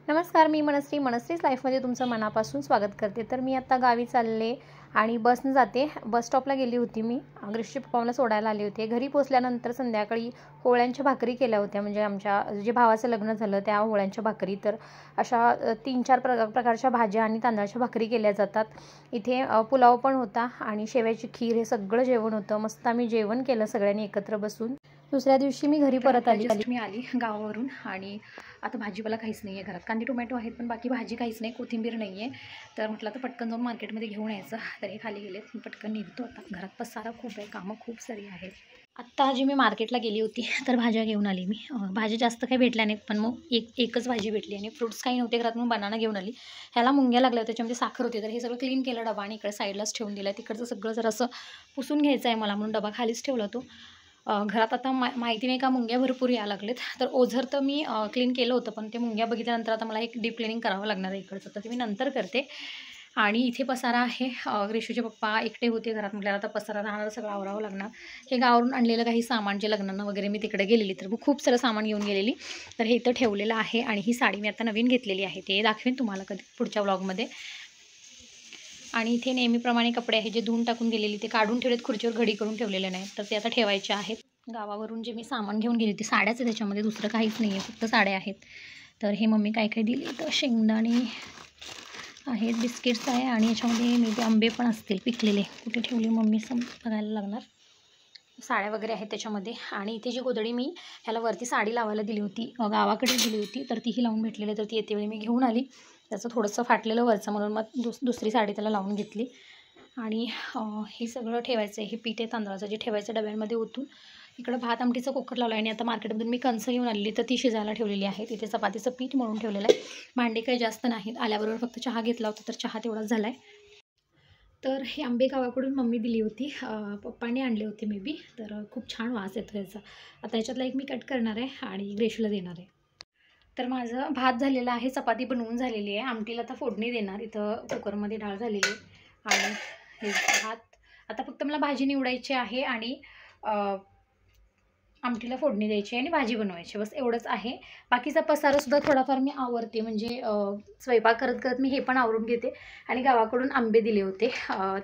नमस्कार, मी मनस्रीच लाईफमध्ये तुमचं मनापासून स्वागत करते। तर मी आता गावी चालले आणि बसने जाते। बस स्टॉपला गेली होती मी, ग्रेशूच्या पप्पा सोडायला आले होते। घरी पोचल्यानंतर संध्याकाळी होळ्यांच्या भाकरी केल्या होत्या, म्हणजे आमच्या जे भावाचं लग्न झालं त्या होळ्यांच्या भाकरी। तर अशा 3-4 प्रकारच्या भाज्या आणि तांदळाच्या भाकरी केल्या जातात। इथे पुलाव पण होता आणि शेवयाची खीर, हे सगळं जेवण होतं। मस्त आम्ही जेवण केलं सगळ्यांनी एकत्र बसून। दुसऱ्या दिवशी मी घरी परत आली गावावरून आणि आता भाजीपाला काहीच नाही आहे घरात। कांदे टोमॅटो आहेत पण बाकी भाजी काहीच नाही, कोथिंबीर नाही आहे। तर म्हटलं तर पटकन जाऊन मार्केटमध्ये घेऊन यायचं। तर हे खाली गेलेत, मी पटकन निघतो आता। घरात पसारा खूप आहे, कामं खूप सारी आहेत। आत्ता जी मी मार्केटला गेली होती तर भाज्या घेऊन आली मी। भाज्या जास्त काही भेटल्या नाहीत, पण मग एकच भाजी भेटली आणि फ्रूट्स काही नव्हते घरात, मग बनाना घेऊन आली। ह्याला मुंग्या लागल्या होत्या, त्याच्यामध्ये साखर होती। तर हे सगळं क्लीन केलं डबा आणि इकडे साईडलाच ठेवून दिलं। तिकडचं सगळं जरासं पुसून घ्यायचं आहे मला, म्हणून डबा खालीच ठेवला तो। घरात आता माहिती नाही का मुंग्या भरपूर यायला लागलेत। तर ओझर तर मी क्लीन केलं होतं, पण ते मुंग्या बघितल्यानंतर आता मला एक डीप क्लिनिंग करावं लागणार आहे इकडचं, तर ते मी नंतर करते। आणि इथे पसारा आहे। ग्रेशूचे पप्पा एकटे होते घरात, म्हटल्यावर आता पसारा राहणार, सगळं आवरावं लागणार। हे गावावरून आणलेलं काही सामान, जे लग्नांना वगैरे मी तिकडे गेलेली, तर खूप सारं सामान घेऊन गेलेली। तर हे इथं ठेवलेलं आहे आणि ही साडी मी आता नवीन घेतलेली आहे, ते दाखवेन तुम्हाला कधी पुढच्या व्लॉगमध्ये। आणि इथे नेहमीप्रमाणे कपडे आहेत जे धुवून टाकून गेलेली, ते काढून ठेवलेत, खुर्चीवर घडी करून ठेवलेले नाहीत, तर ते आता ठेवायचे आहेत। गावावरून जे मी सामान घेऊन गेली, ते साड्याच आहे, त्याच्यामध्ये दुसरं काहीच नाही आहे, फक्त साड्या आहेत। तर हे मम्मी काय काय दिली, तर शेंगदाणे आहेत, बिस्किट्स आहे आणि याच्यामध्ये मे बी आंबे पण असतील पिकलेले, कुठे ठेवले मम्मी बघायला लागणार। साड्या वगैरे आहेत त्याच्यामध्ये। आणि इथे जी गोधडी मी ह्याला वरती साडी लावायला दिली होती, गावाकडे दिली होती, तर तीही लावून भेटलेली, तर ती येते वेळी मी घेऊन आली। त्याचं थोडंसं फाटलेलं वरचं, म्हणून मग दुसरी साडी त्याला लावून घेतली। आणि हे सगळं ठेवायचं आहे, हे पीठ आहे तांदळाचं, जे ठेवायचं डब्यांमध्ये ओतून। इकडं भात आमटीचं कुकर लावलं आहे आणि आता मार्केटमधून मी कणसं घेऊन आलेली, तर ती शिजायला ठेवलेली आहे। तिथे चपातीचं पीठ मळून ठेवलेलं आहे। भांडे काही जास्त नाहीत, आल्याबरोबर फक्त चहा घेतला होता, तर चहा तेवढाच झाला आहे। तर हे आंबे गावाकडून मम्मी दिली होती, पप्पाने आणले होते मे बी, तर खूप छान वास येतो याचा। आता याच्यातला एक मी कट करणार आहे आणि ग्रेशूला देणार आहे। तर माझं भात झालेलं आहे, चपाती बनवून झालेली आहे, आमटीला आता फोडणी देणार। इथं कुकरमध्ये डाळ झालेली आहे आणि हे भात, आता फक्त मला भाजी निवडायची आहे आणि आमटीला फोडणी द्यायची आणि भाजी बनवायची, बस एवढंच आहे। बाकीचा पसारासुद्धा थोडाफार मी आवरते, म्हणजे स्वयंपाक करत करत मी हे पण आवरून घेते। आणि गावाकडून आंबे दिले होते,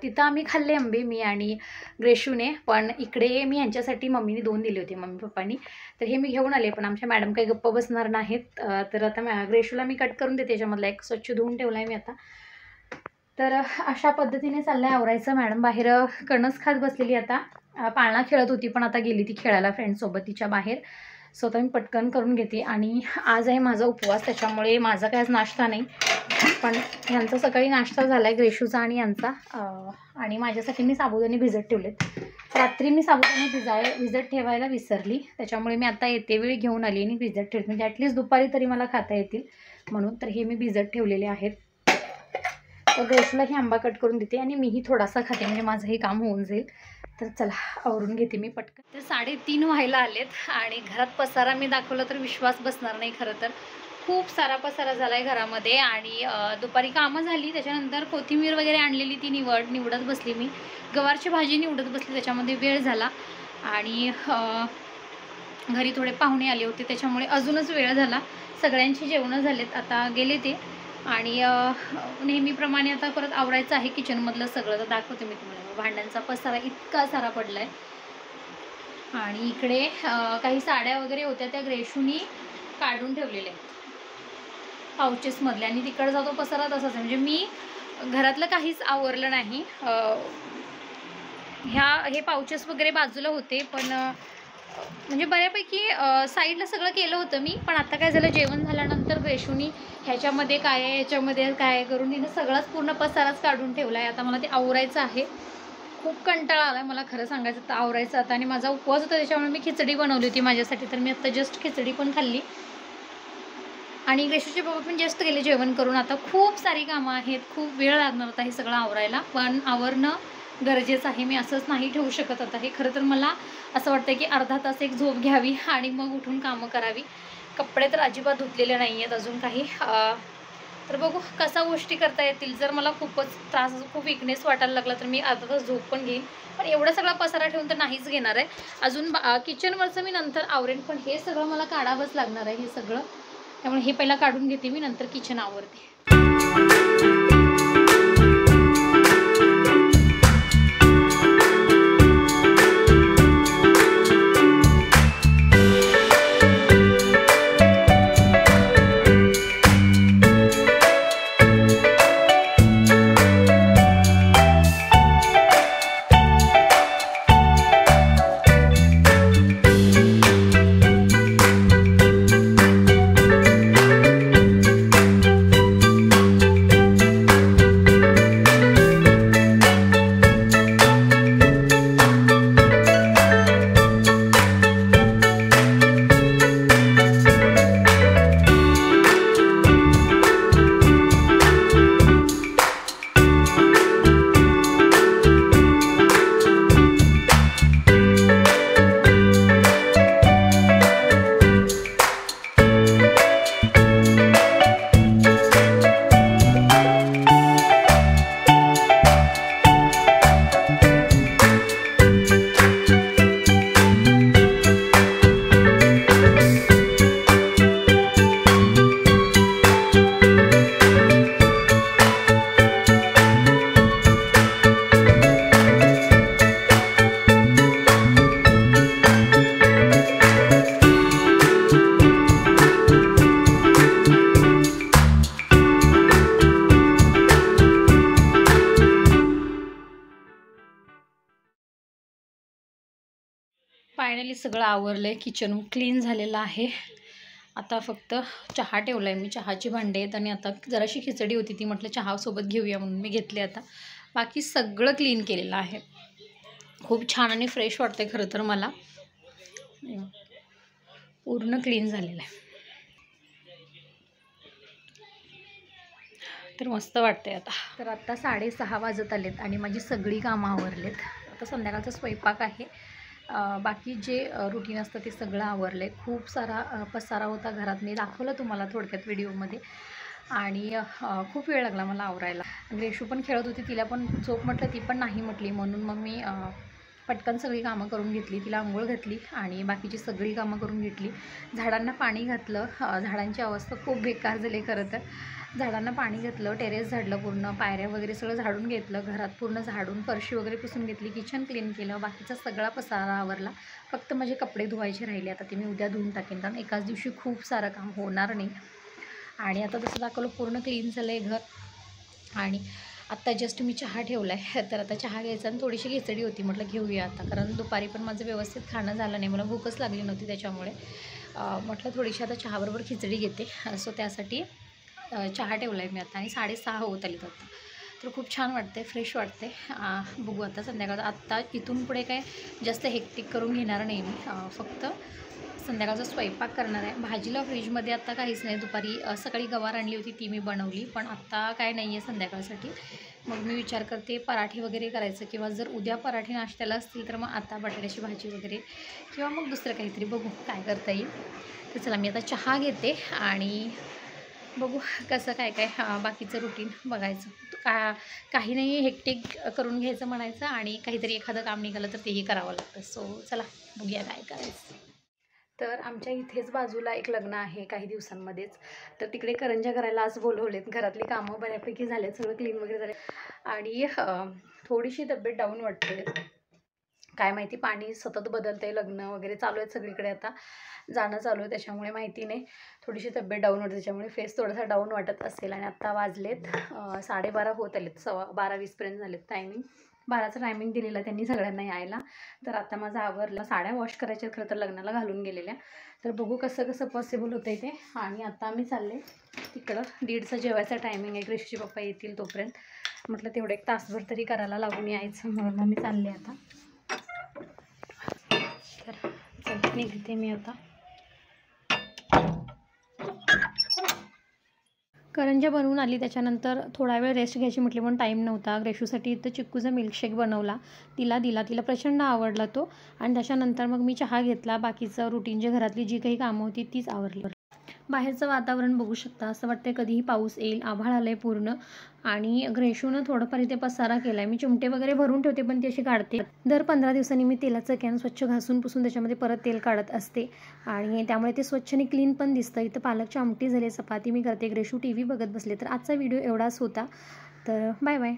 तिथं आम्ही खाल्ले आंबे, मी आणि ग्रेशूने, पण इकडे मी ह्यांच्यासाठी मम्मीने 2 दिले होते, मम्मी पप्पांनी। तर हे मी घेऊन आले, पण आमच्या मॅडम काही गप्प बसणार नाहीत। तर आता ग्रेशूला मी कट करून देते, त्याच्यामधला एक स्वच्छ धुवून ठेवला आहे मी आता। तर अशा पद्धतीने चाललं आहे आवरायचं। मॅडम बाहेर कणस खात बसलेली, आता पाळणा खेळत होती, पण आता गेली ती खेळायला फ्रेंडसोबत तिच्या बाहेर। स्वतः मी पटकन करून घेते। आणि आज आहे माझा उपवास, त्याच्यामुळे माझा काय आज नाश्ता नाही, पण ह्यांचा सकाळी नाश्ता झाला आहे, ग्रेशूचा आणि यांचा। आणि माझ्यासाठी मी साबुदाणे भिजत ठेवलेत। रात्री मी साबुदाणे भिजत ठेवायला विसरली, त्याच्यामुळे मी आता येते वेळी घेऊन आली आणि भिजत ठेवले, म्हणजे ॲटलिस्ट दुपारी तरी मला खाता येतील म्हणून। तर हे मी भिजत ठेवलेले आहेत। तर ग्रेशूलाही आंबा कट करून देते आणि मीही थोडासा खाते, म्हणजे माझंही काम होऊन जाईल। तर चला आवरून घेते मी पटकन। तर 3:30 व्हायला आलेत आणि घरात पसारा मी दाखवला तर विश्वास बसणार नाही। खरं तर खूप सारा पसारा झाला आहे घरामध्ये। आणि दुपारी कामं झाली, त्याच्यानंतर कोथिंबीर वगैरे आणलेली ती निवडत बसली मी, गवारची भाजी निवडत बसली, त्याच्यामध्ये वेळ झाला। आणि घरी थोडे पाहुणे आले होते, त्याच्यामुळे अजूनच वेळ झाला। सगळ्यांची जेवणं झालेत, आता गेले ते। आणि नेहमीप्रमाणे आता परत आवरायचं आहे किचनमधलं सगळं, तर दाखवते मी तुम्हाला। भांड्यांचा पसारा इतका सारा पडला आहे। आणि इकडे काही साड्या वगैरे होत्या, त्या ग्रेशूनी काढून ठेवलेल्या आहेत पाउचेसमधल्या, आणि तिकडे जातो पसारा तसाच आहे, म्हणजे मी घरातलं काहीच आवरलं नाही। हे पाउचेस वगैरे बाजूला होते, पण म्हणजे बऱ्यापैकी साईडला सगळं केलं होतं मी। पण आता काय झालं, जेवण झाल्यानंतर ग्रेशूनी ह्याच्यामध्ये काय आहे, ह्याच्यामध्ये काय करून तिने सगळाच पूर्ण पसाराच काढून ठेवला आहे। आता मला ते आवरायचं आहे, खूप कंटाळा आला आहे मला खरं सांगायचं तर आवरायचं आता। आणि माझा उपवास होता, त्याच्यामुळे मी खिचडी बनवली होती माझ्यासाठी, तर मी आता जस्ट खिचडी पण खाल्ली। आणि ग्रेशूचे बाबा पण जस्ट गेले जेवण करून। आता खूप सारी कामं आहेत, खूप वेळ लागणार होता हे सगळं आवरायला, पण आवरणं गरजेचं आहे, मी असंच नाही ठेवू शकत आता हे। खरं तर मला असं वाटतं की अर्धा तास एक झोप घ्यावी आणि मग उठून कामं करावी। कपडे तर अजिबात धुतलेले नाही आहेत अजून काही, तर बघू कसा गोष्टी करता येतील। जर मला खूपच त्रास, खूप विकनेस वाटायला लागला, तर मी अर्धा तास झोप पण घेईन, पण एवढा सगळा पसारा ठेवून तर नाहीच घेणार आहे अजून। किचनवरचं मी नंतर आवरेन, पण हे सगळं मला काढावंच लागणार आहे हे सगळं। त्यामुळे हे पहिला काढून घेते मी, नंतर किचन आवरते. फायनली सगळं आवरलं आहे, किचन क्लीन झालेलं आहे. आता फक्त चहा ठेवला आहे मी, चहाची भांडे आहेत आणि आता जराशी खिचडी होती ती म्हटलं चहासोबत घेऊया म्हणून मी घेतली. आता बाकी सगळं क्लीन केलेलं आहे. खूप छान आणि फ्रेश वाटतं खरं तर मला, पूर्ण क्लीन झालेलं आहे तर मस्त वाटतंय आता. तर आता 6:30 वाजत आलेत आणि माझी सगळी कामं आवरलेत. आता संध्याकाळचा स्वयंपाक आहे. बाकी जे रुटीन असतं ते सगळं आवरलं आहे. खूप सारा पसारा होता घरात, मी दाखवलं तुम्हाला थोडक्यात व्हिडिओमध्ये. आणि खूप वेळ लागला मला आवरायला. ग्रेशू पण खेळत होती, तिला पण झोप म्हटलं, ती पण नाही म्हटली, म्हणून मग मी पटकन सगळी कामं करून घेतली. तिला आंघोळ घातली आणि बाकीची सगळी कामं करून घेतली. झाडांना पाणी घातलं. झाडांची अवस्था खूप बेकार झाली खरं तर. झाडांना पाणी घातलं, टेरेस झाडलं, पूर्ण पायऱ्या वगैरे सगळं झाडून घेतलं, घरात पूर्ण झाडून फरशी वगैरे पुसून घेतली, किचन क्लीन केलं, बाकीचा सगळा पसारा आवरला. फक्त माझे कपडे धुवायचे राहिले, आता ते मी उद्या धुवून टाकेन, कारण एकाच दिवशी खूप सारं काम होणार नाही. आणि आता जसं दाखवलं पूर्ण क्लीन झालं आहे घर. आणि आत्ता जस्ट मी चहा ठेवला आहे, तर आता चहा घ्यायचा आणि थोडीशी खिचडी होती, म्हटलं घेऊया आता, कारण दुपारी पण माझं व्यवस्थित खाणं झालं नाही, मला भूकच लागली नव्हती, त्याच्यामुळे म्हटलं थोडीशी आता चहाबरोबर खिचडी घेते. सो त्यासाठी चहा ठेवला आहे मी आता आणि 6:30 होत आलीत आता. तर खूप छान वाटते, फ्रेश वाटते. बघू आता संध्याकाळ, आत्ता इथून पुढे काय जास्त हेक्टिक करून घेणार नाही मी, फक्त संध्याकाळचा स्वयंपाक करणार आहे. भाजीला फ्रीजमध्ये आत्ता काहीच नाही. दुपारी सकाळी गवार आणली होती, ती मी बनवली, पण आत्ता काय नाही आहे संध्याकाळसाठी. मग मी विचार करते पराठे वगैरे करायचं, किंवा जर उद्या पराठे नाश्त्याला असतील तर मग आता बटाट्याची भाजी वगैरे, किंवा मग दुसरं काहीतरी बघू काय करता येईल. तर चला मी आता चहा घेते आणि बघू कसं काय काय बाकीचं रुटीन बघायचं. काही नाही हेक्टिक करून घ्यायचं म्हणायचं, आणि काहीतरी एखादं काम निघालं तर तेही करावं लागतं. सो चला बघूया काय करायचं. तर आमच्या इथेच बाजूला एक लग्न आहे काही दिवसांमध्येच, तर तिकडे करंज्या करायला आज बोलवलेत. घरातली कामं बऱ्यापैकी झालेत, सगळं क्लीन वगैरे झाले, आणि थोडीशी तब्येत डाऊन वाटते. काय माहिती, पाणी सतत बदलतंय, लग्न वगैरे चालू आहेत सगळीकडे, आता जाणं चालू आहे, त्याच्यामुळे माहिती नाही, थोडीशी तब्येत डाऊन वाटते, त्याच्यामुळे फेस थोडासा डाऊन वाटत असेल. आणि आत्ता वाजलेत 12:30 होत आलेत, 12:20 झालेत टायमिंग. 12चा टायमिंग दिलेला त्यांनी सगळ्यांना यायला. तर आता माझं आवरलं, साड्या वॉश करायच्या खरं तर लग्नाला घालून गेलेल्या. तर बघू कसं कसं पॉसिबल होतं आहे ते. आणि आता आम्ही चालले तिकडं, 1:30चा जेवायचा टायमिंग आहे, ग्रेशूचे पप्पा येतील तोपर्यंत. म्हटलं तेवढं एक तासभर तरी करायला लागून यायचं, म्हणून आम्ही चालले आता. तर चल निघते मी आता. करंज्या बनवून आली, त्याच्यानंतर थोडा वेळ रेस्ट घ्यायची म्हटली, पण टाईम नव्हता. ग्रेशूसाठी इथं चिक्कूचा मिल्कशेक बनवला, तिला प्रचंड आवडला तो. आणि त्याच्यानंतर मग मी चहा घेतला, बाकीचं रुटीन जे घरातली जी काही कामं होती तीच आवरली. बाहेरचं वातावरण बघू शकता, असं वाटतंय कधीही पाऊस येईल. आभाळ आलंय पूर्ण आणि ग्रेशूनं थोडंफार इथे पसारा केलाय. मी चिमटे वगैरे भरून ठेवते पण ती अशी काढते. दर 15 दिवसांनी मी तेलाचं कॅन स्वच्छ घासून पुसून त्याच्यामध्ये परत तेल काढत असते आणि त्यामुळे ते स्वच्छ आणि क्लीन पण दिसतं. इथं पालकची आमटी झाली, चपाती मी करते, ग्रेशू TV बघत बसले. तर आजचा व्हिडिओ एवढाच होता. तर बाय बाय.